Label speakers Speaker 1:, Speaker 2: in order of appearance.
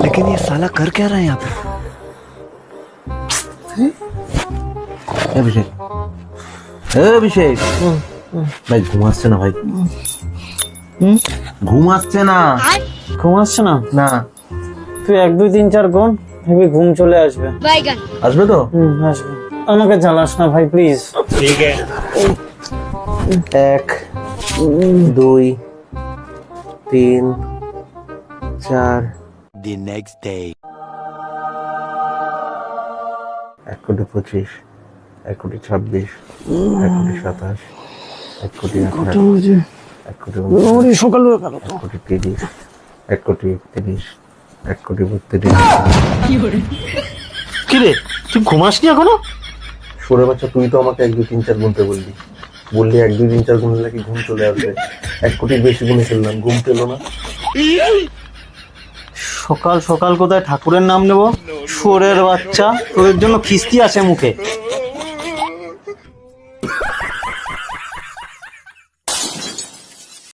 Speaker 1: लेकिन ये साला कर क्या रहा है यहाँ पे?
Speaker 2: অভিষেক, অভিষেক ভাই ঘুম আসছে না ভাই। ঘুম আসছে না।
Speaker 3: ঘুম আসছে না?
Speaker 2: না
Speaker 3: তুই 1 2 3 4 গুণ, হেবি ঘুম চলে আসবে।
Speaker 2: আসবে তো?
Speaker 3: আসবে। আমাকে জ্বালাস না ভাই প্লিজ।
Speaker 2: ঠিক আছে। 1 2 3 4
Speaker 1: The next day.
Speaker 2: 1 কোটি 25, 1 কোটি 26, 1 কোটি 27, 1 কোটি 28, 1 কোটি 29,
Speaker 3: সকাল হয়ে গেল।
Speaker 2: 1 কোটি 30, 1 কোটি 31, 1 কোটি 32।
Speaker 3: কি রে, তুই ঘুমাসনি এখনো?
Speaker 2: সরে বাচ্চা, তুই তো আমাকে 1 2 3 4 গুনতে বললি 1 2 3 4 গুনলে কি ঘুম চলে আসবে? 1 কোটির বেশি গুনে ফেললাম, ঘুম পেলো না।
Speaker 3: সকাল সকাল কোথায় ঠাকুরের নাম নেব? শুয়োরের বাচ্চা, তোর জন্য খিস্তি আছে মুখে।